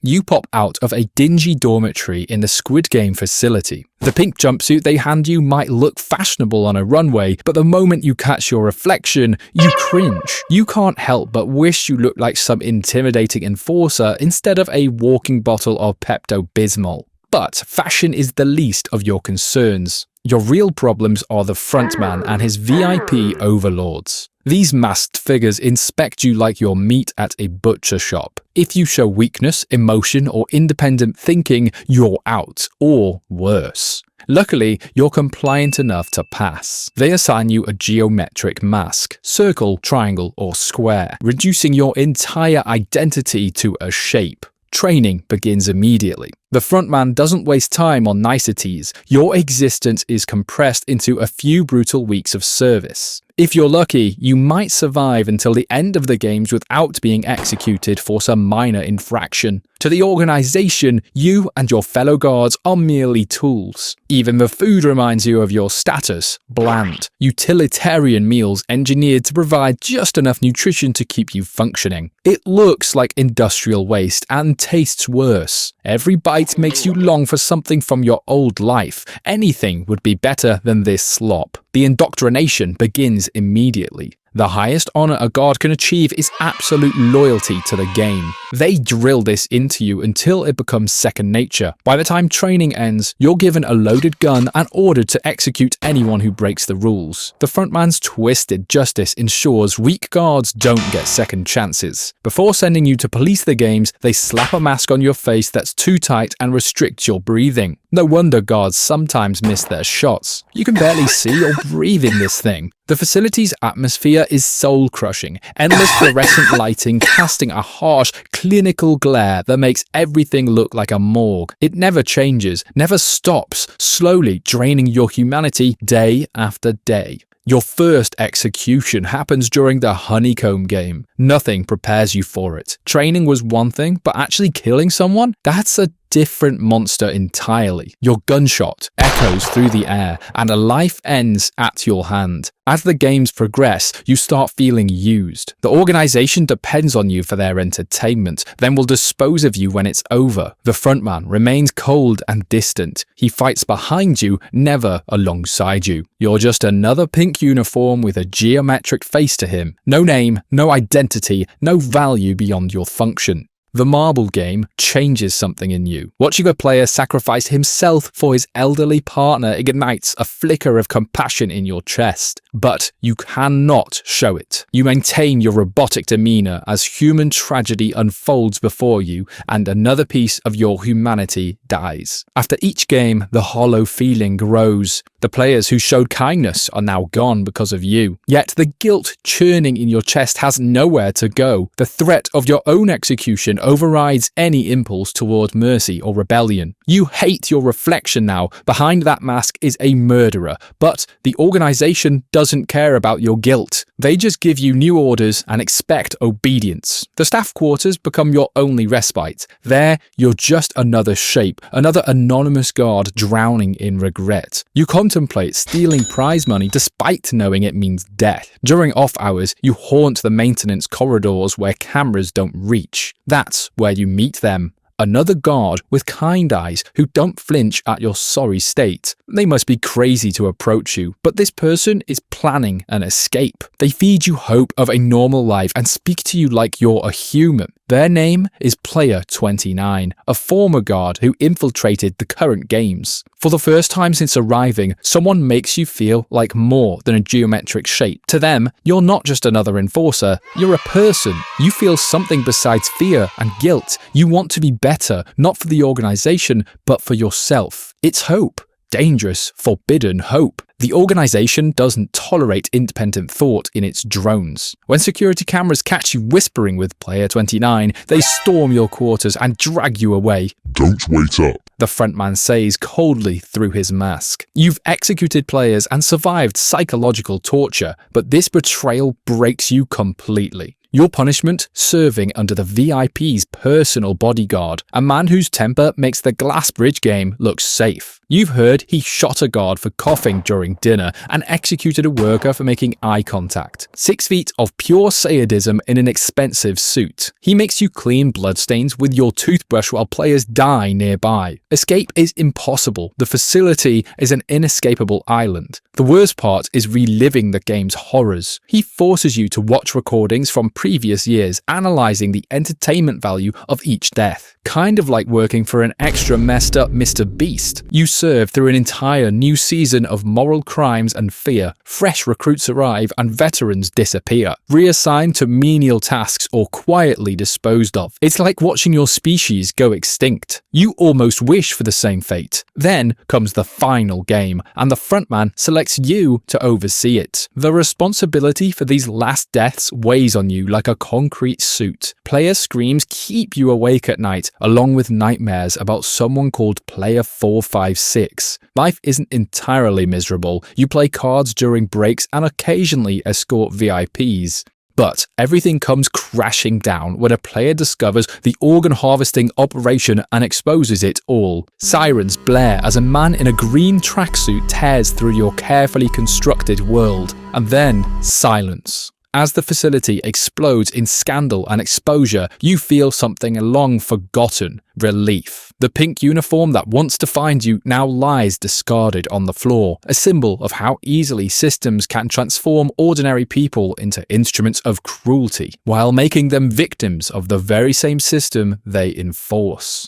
You pop out of a dingy dormitory in the Squid Game facility. The pink jumpsuit they hand you might look fashionable on a runway, but the moment you catch your reflection, you cringe. You can't help but wish you looked like some intimidating enforcer instead of a walking bottle of Pepto-Bismol. But fashion is the least of your concerns. Your real problems are the frontman and his VIP overlords. These masked figures inspect you like your meat at a butcher shop. If you show weakness, emotion, or independent thinking, you're out, or worse. Luckily, you're compliant enough to pass. They assign you a geometric mask, circle, triangle, or square, reducing your entire identity to a shape. Training begins immediately. The frontman doesn't waste time on niceties. Your existence is compressed into a few brutal weeks of service. If you're lucky, you might survive until the end of the games without being executed for some minor infraction. To the organization, you and your fellow guards are merely tools. Even the food reminds you of your status: bland, utilitarian meals engineered to provide just enough nutrition to keep you functioning. It looks like industrial waste and tastes worse. Every bite makes you long for something from your old life. Anything would be better than this slop. The indoctrination begins immediately. The highest honor a guard can achieve is absolute loyalty to the game. They drill this into you until it becomes second nature. By the time training ends, you're given a loaded gun and ordered to execute anyone who breaks the rules. The frontman's twisted justice ensures weak guards don't get second chances. Before sending you to police the games, they slap a mask on your face that's too tight and restricts your breathing. No wonder guards sometimes miss their shots. You can barely see or breathe in this thing. The facility's atmosphere is soul-crushing, endless fluorescent lighting casting a harsh, clinical glare that makes everything look like a morgue. It never changes, never stops, slowly draining your humanity day after day. Your first execution happens during the honeycomb game. Nothing prepares you for it. Training was one thing, but actually killing someone? That's a different monster entirely. Your gunshot echoes through the air, and a life ends at your hand. As the games progress, you start feeling used. The organization depends on you for their entertainment, then will dispose of you when it's over. The frontman remains cold and distant. He fights behind you, never alongside you. You're just another pink uniform with a geometric face to him. No name, no identity, no value beyond your function. The marble game changes something in you. Watching a player sacrifice himself for his elderly partner ignites a flicker of compassion in your chest. But you cannot show it. You maintain your robotic demeanor as human tragedy unfolds before you and another piece of your humanity dies. After each game, the hollow feeling grows. The players who showed kindness are now gone because of you. Yet the guilt churning in your chest has nowhere to go. The threat of your own execution overrides any impulse toward mercy or rebellion. You hate your reflection now. Behind that mask is a murderer, but the organization doesn't care about your guilt. They just give you new orders and expect obedience. The staff quarters become your only respite. There, you're just another shape, another anonymous guard drowning in regret. You contemplate stealing prize money despite knowing it means death. During off hours, you haunt the maintenance corridors where cameras don't reach. That's where you meet them. Another guard with kind eyes who don't flinch at your sorry state. They must be crazy to approach you, but this person is planning an escape. They feed you hope of a normal life and speak to you like you're a human. Their name is Player 29, a former guard who infiltrated the current games. For the first time since arriving, someone makes you feel like more than a geometric shape. To them, you're not just another enforcer, you're a person. You feel something besides fear and guilt. You want to be better, not for the organization, but for yourself. It's hope. Dangerous, forbidden hope. The organization doesn't tolerate independent thought in its drones. When security cameras catch you whispering with Player 29, they storm your quarters and drag you away. Don't wait up, the frontman says coldly through his mask. You've executed players and survived psychological torture, but this betrayal breaks you completely. Your punishment? Serving under the VIP's personal bodyguard, a man whose temper makes the glass bridge game look safe. You've heard he shot a guard for coughing during dinner and executed a worker for making eye contact. 6 feet of pure sadism in an expensive suit. He makes you clean bloodstains with your toothbrush while players die nearby. Escape is impossible. The facility is an inescapable island. The worst part is reliving the game's horrors. He forces you to watch recordings from previous years, analysing the entertainment value of each death. Kind of like working for an extra messed up Mr. Beast. You serve through an entire new season of moral crimes and fear. Fresh recruits arrive and veterans disappear, reassigned to menial tasks or quietly disposed of. It's like watching your species go extinct. You almost wish for the same fate. Then comes the final game, and the frontman selects you to oversee it. The responsibility for these last deaths weighs on you like a concrete suit. Player screams keep you awake at night, along with nightmares about someone called Player 456. Life isn't entirely miserable. You play cards during breaks and occasionally escort VIPs. But everything comes crashing down when a player discovers the organ harvesting operation and exposes it all. Sirens blare as a man in a green tracksuit tears through your carefully constructed world. And then silence. As the facility explodes in scandal and exposure, you feel something long forgotten: relief. The pink uniform that wants to find you now lies discarded on the floor, a symbol of how easily systems can transform ordinary people into instruments of cruelty, while making them victims of the very same system they enforce.